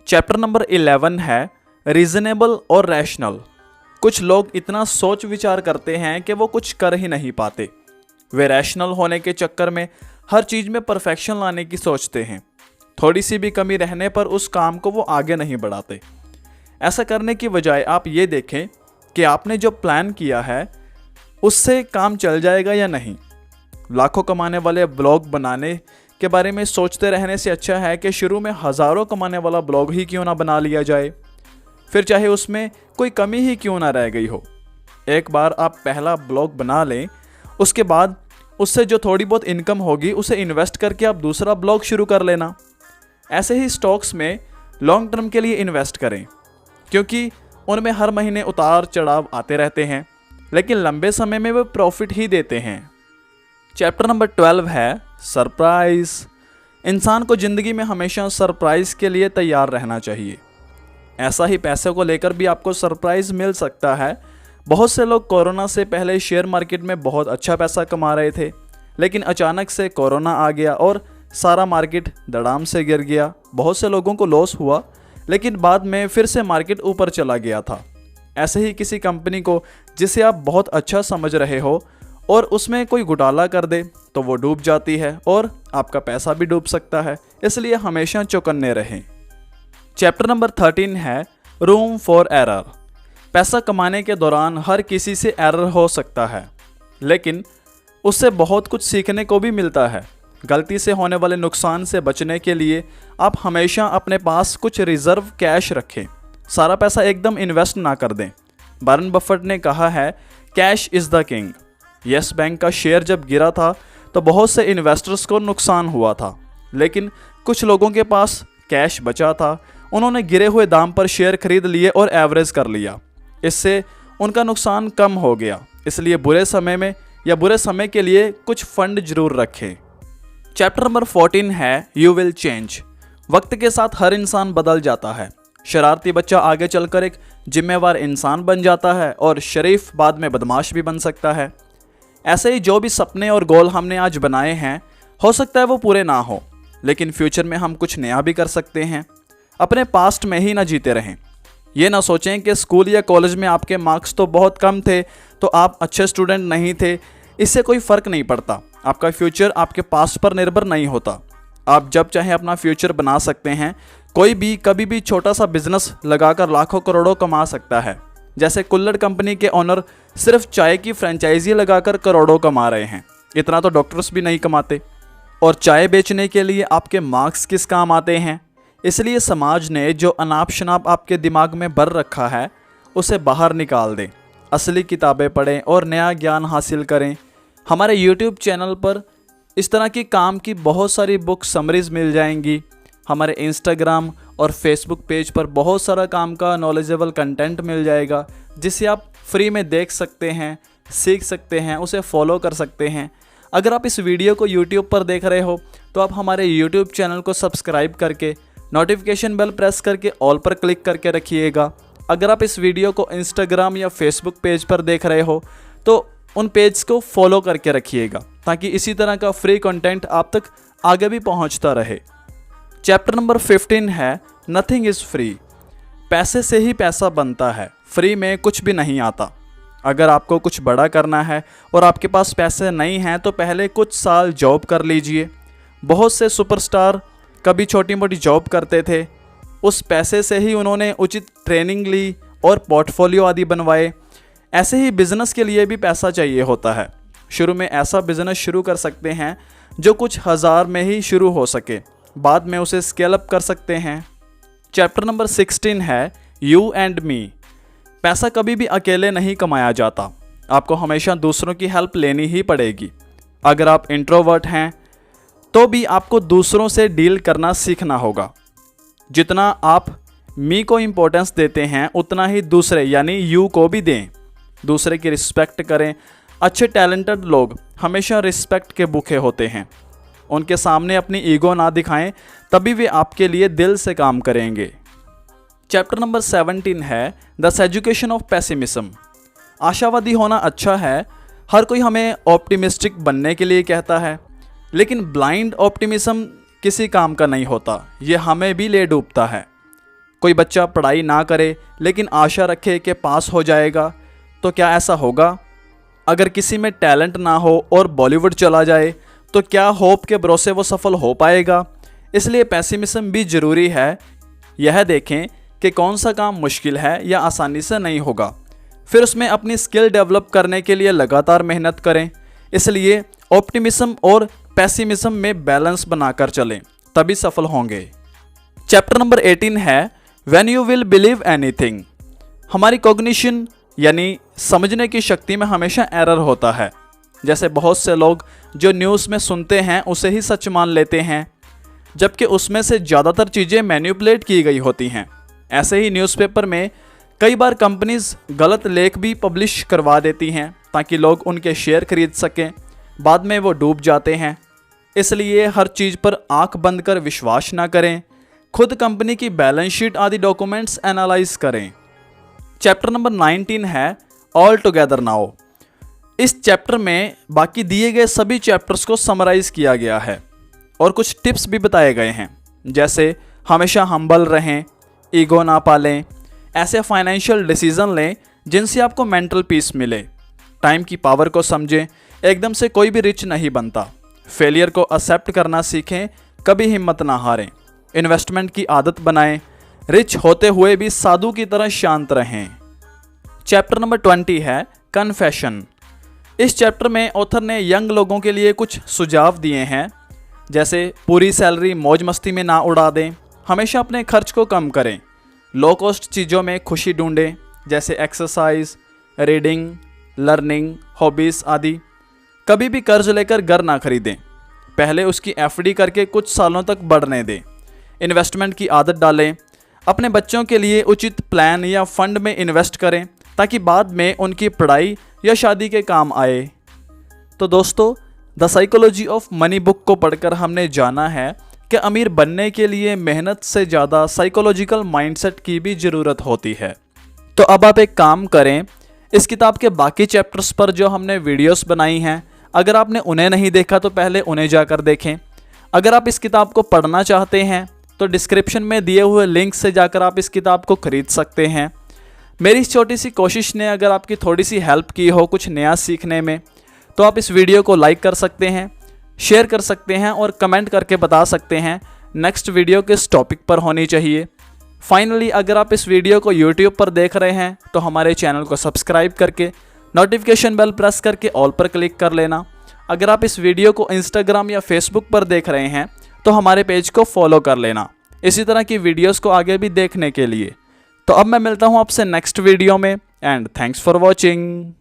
Chapter number 11 है reasonable और rational. कुछ लोग इतना सोच विचार करते हैं कि वो कुछ कर ही नहीं पाते। वे रैशनल होने के चक्कर में हर चीज़ में परफेक्शन लाने की सोचते हैं। थोड़ी सी भी कमी रहने पर उस काम को वो आगे नहीं बढ़ाते। ऐसा करने की बजाय आप ये देखें कि आपने जो प्लान किया है उससे काम चल जाएगा या नहीं। लाखों कमाने वाले ब्लॉग बनाने के बारे में सोचते रहने से अच्छा है कि शुरू में हज़ारों कमाने वाला ब्लॉग ही क्यों ना बना लिया जाए, फिर चाहे उसमें कोई कमी ही क्यों ना रह गई हो। एक बार आप पहला ब्लॉग बना लें, उसके बाद उससे जो थोड़ी बहुत इनकम होगी उसे इन्वेस्ट करके आप दूसरा ब्लॉग शुरू कर लेना। ऐसे ही स्टॉक्स में लॉन्ग टर्म के लिए इन्वेस्ट करें, क्योंकि उनमें हर महीने उतार चढ़ाव आते रहते हैं, लेकिन लंबे समय में वे प्रॉफिट ही देते हैं। चैप्टर नंबर 12 है सरप्राइज। इंसान को ज़िंदगी में हमेशा सरप्राइज के लिए तैयार रहना चाहिए। ऐसा ही पैसे को लेकर भी आपको सरप्राइज मिल सकता है। बहुत से लोग कोरोना से पहले शेयर मार्केट में बहुत अच्छा पैसा कमा रहे थे, लेकिन अचानक से कोरोना आ गया और सारा मार्केट धड़ाम से गिर गया। बहुत से लोगों को लॉस हुआ, लेकिन बाद में फिर से मार्केट ऊपर चला गया था। ऐसे ही किसी कंपनी को जिसे आप बहुत अच्छा समझ रहे हो और उसमें कोई घोटाला कर दे तो वो डूब जाती है और आपका पैसा भी डूब सकता है। इसलिए हमेशा चौकन्ने रहें। चैप्टर नंबर 13 है रूम फॉर एरर। पैसा कमाने के दौरान हर किसी से एरर हो सकता है, लेकिन उससे बहुत कुछ सीखने को भी मिलता है। गलती से होने वाले नुकसान से बचने के लिए आप हमेशा अपने पास कुछ रिजर्व कैश रखें। सारा पैसा एकदम इन्वेस्ट ना कर दें। वारेन बफेट ने कहा है, cash is the king. Yes bank का शेयर जब गिरा था तो बहुत से इन्वेस्टर्स को नुकसान हुआ था, लेकिन कुछ लोगों के पास कैश बचा था। उन्होंने गिरे हुए दाम पर शेयर खरीद लिए और एवरेज कर लिया। इससे उनका नुकसान कम हो गया। इसलिए बुरे समय में या बुरे समय के लिए कुछ फंड जरूर रखें। चैप्टर नंबर 14 है यू विल चेंज। वक्त के साथ हर इंसान बदल जाता है। शरारती बच्चा आगे चलकर एक जिम्मेवार इंसान बन जाता है और शरीफ बाद में बदमाश भी बन सकता है। ऐसे ही जो भी सपने और गोल हमने आज बनाए हैं, हो सकता है वो पूरे ना हो, लेकिन फ्यूचर में हम कुछ नया भी कर सकते हैं। अपने पास्ट में ही ना जीते रहें। ये ना सोचें कि स्कूल या कॉलेज में आपके मार्क्स तो बहुत कम थे तो आप अच्छे स्टूडेंट नहीं थे। इससे कोई फ़र्क नहीं पड़ता। आपका फ्यूचर आपके पास्ट पर निर्भर नहीं होता। आप जब चाहें अपना फ्यूचर बना सकते हैं। कोई भी कभी भी छोटा सा बिजनेस लगाकर लाखों करोड़ों कमा सकता है। जैसे कुल्हड़ कंपनी के ओनर सिर्फ चाय की फ्रेंचाइजी लगाकर करोड़ों कमा रहे हैं। इतना तो डॉक्टर्स भी नहीं कमाते। और चाय बेचने के लिए आपके मार्क्स किस काम आते हैं। इसलिए समाज ने जो अनाप शनाप आपके दिमाग में भर रखा है उसे बाहर निकाल दें। असली किताबें पढ़ें और नया ज्ञान हासिल करें। हमारे YouTube चैनल पर इस तरह की काम की बहुत सारी बुक समरीज मिल जाएंगी। हमारे Instagram और Facebook पेज पर बहुत सारा काम का नॉलेजेबल कंटेंट मिल जाएगा, जिसे आप फ्री में देख सकते हैं, सीख सकते हैं, उसे फॉलो कर सकते हैं। अगर आप इस वीडियो को YouTube पर देख रहे हो तो आप हमारे YouTube चैनल को सब्सक्राइब करके नोटिफिकेशन बेल प्रेस करके ऑल पर क्लिक करके रखिएगा। अगर आप इस वीडियो को Instagram या Facebook पेज पर देख रहे हो तो उन पेज को फॉलो करके रखिएगा, ताकि इसी तरह का फ्री कंटेंट आप तक आगे भी पहुंचता रहे। चैप्टर नंबर 15 है नथिंग इज़ फ्री। पैसे से ही पैसा बनता है, फ्री में कुछ भी नहीं आता। अगर आपको कुछ बड़ा करना है और आपके पास पैसे नहीं हैं तो पहले कुछ साल जॉब कर लीजिए। बहुत से सुपरस्टार कभी छोटी मोटी जॉब करते थे। उस पैसे से ही उन्होंने उचित ट्रेनिंग ली और पोर्टफोलियो आदि बनवाए। ऐसे ही बिजनेस के लिए भी पैसा चाहिए होता है। शुरू में ऐसा बिजनेस शुरू कर सकते हैं जो कुछ हज़ार में ही शुरू हो सके, बाद में उसे स्केल अप कर सकते हैं। चैप्टर नंबर 16 है यू एंड मी। पैसा कभी भी अकेले नहीं कमाया जाता। आपको हमेशा दूसरों की हेल्प लेनी ही पड़ेगी। अगर आप इंट्रोवर्ट हैं तो भी आपको दूसरों से डील करना सीखना होगा। जितना आप मी को इम्पोर्टेंस देते हैं उतना ही दूसरे यानी यू को भी दें। दूसरे की रिस्पेक्ट करें। अच्छे टैलेंटेड लोग हमेशा रिस्पेक्ट के भूखे होते हैं। उनके सामने अपनी ईगो ना दिखाएं, तभी वे आपके लिए दिल से काम करेंगे। चैप्टर नंबर 17 है द एजुकेशन ऑफ पेसिमिज्म। आशावादी होना अच्छा है। हर कोई हमें ऑप्टिमिस्टिक बनने के लिए कहता है, लेकिन ब्लाइंड ऑप्टिमिज्म किसी काम का नहीं होता। ये हमें भी ले डूबता है। कोई बच्चा पढ़ाई ना करे लेकिन आशा रखे कि पास हो जाएगा, तो क्या ऐसा होगा? अगर किसी में टैलेंट ना हो और बॉलीवुड चला जाए तो क्या होप के भरोसे वो सफल हो पाएगा? इसलिए पेसिमिज्म भी ज़रूरी है। यह देखें कि कौन सा काम मुश्किल है या आसानी से नहीं होगा, फिर उसमें अपनी स्किल डेवलप करने के लिए लगातार मेहनत करें। इसलिए ऑप्टिमिज्म और पेसिमिज्म में बैलेंस बनाकर चलें, तभी सफल होंगे। चैप्टर नंबर 18 है when you will believe anything. हमारी कॉग्निशन यानी समझने की शक्ति में हमेशा एरर होता है। जैसे बहुत से लोग जो न्यूज़ में सुनते हैं उसे ही सच मान लेते हैं, जबकि उसमें से ज़्यादातर चीज़ें मैनिपुलेट की गई होती हैं। ऐसे ही न्यूज़पेपर में कई बार कंपनीज गलत लेख भी पब्लिश करवा देती हैं ताकि लोग उनके शेयर खरीद सकें, बाद में वो डूब जाते हैं। इसलिए हर चीज़ पर आंख बंद कर विश्वास ना करें, खुद कंपनी की बैलेंस शीट आदि डॉक्यूमेंट्स एनालाइज करें। चैप्टर नंबर 19 है ऑल टुगेदर नाउ। इस चैप्टर में बाकी दिए गए सभी चैप्टर्स को समराइज किया गया है और कुछ टिप्स भी बताए गए हैं, जैसे हमेशा हम्बल रहें, ईगो ना पालें, ऐसे फाइनेंशियल डिसीजन लें जिनसे आपको मेंटल पीस मिले, टाइम की पावर को समझें, एकदम से कोई भी रिच नहीं बनता, फेलियर को एक्सेप्ट करना सीखें, कभी हिम्मत ना हारें, इन्वेस्टमेंट की आदत बनाएं, रिच होते हुए भी साधु की तरह शांत रहें। चैप्टर नंबर 20 है कन्फेशन। इस चैप्टर में ऑथर ने यंग लोगों के लिए कुछ सुझाव दिए हैं, जैसे पूरी सैलरी मौज मस्ती में ना उड़ा दें, हमेशा अपने खर्च को कम करें, लो कॉस्ट चीज़ों में खुशी ढूंढें, जैसे एक्सरसाइज, रीडिंग, लर्निंग, हॉबीज़ आदि। कभी भी कर्ज लेकर घर ना खरीदें, पहले उसकी एफडी करके कुछ सालों तक बढ़ने दें, इन्वेस्टमेंट की आदत डालें, अपने बच्चों के लिए उचित प्लान या फंड में इन्वेस्ट करें ताकि बाद में उनकी पढ़ाई या शादी के काम आए। तो दोस्तों, the psychology of money book को पढ़कर हमने जाना है कि अमीर बनने के लिए मेहनत से ज़्यादा साइकोलॉजिकल माइंडसेट की भी ज़रूरत होती है। तो अब आप एक काम करें, इस किताब के बाकी चैप्टर्स पर जो हमने वीडियोस बनाई हैं, अगर आपने उन्हें नहीं देखा तो पहले उन्हें जाकर देखें। अगर आप इस किताब को पढ़ना चाहते हैं तो डिस्क्रिप्शन में दिए हुए लिंक से जाकर आप इस किताब को खरीद सकते हैं। मेरी इस छोटी सी कोशिश ने अगर आपकी थोड़ी सी हेल्प की हो कुछ नया सीखने में, तो आप इस वीडियो को लाइक कर सकते हैं, शेयर कर सकते हैं और कमेंट करके बता सकते हैं नेक्स्ट वीडियो किस टॉपिक पर होनी चाहिए। फाइनली, अगर आप इस वीडियो को यूट्यूब पर देख रहे हैं तो हमारे चैनल को सब्सक्राइब करके नोटिफिकेशन बेल प्रेस करके ऑल पर क्लिक कर लेना। अगर आप इस वीडियो को इंस्टाग्राम या फेसबुक पर देख रहे हैं तो हमारे पेज को फॉलो कर लेना, इसी तरह की वीडियोस को आगे भी देखने के लिए। तो अब मैं मिलता हूँ आपसे नेक्स्ट वीडियो में, एंड थैंक्स फॉर वॉचिंग।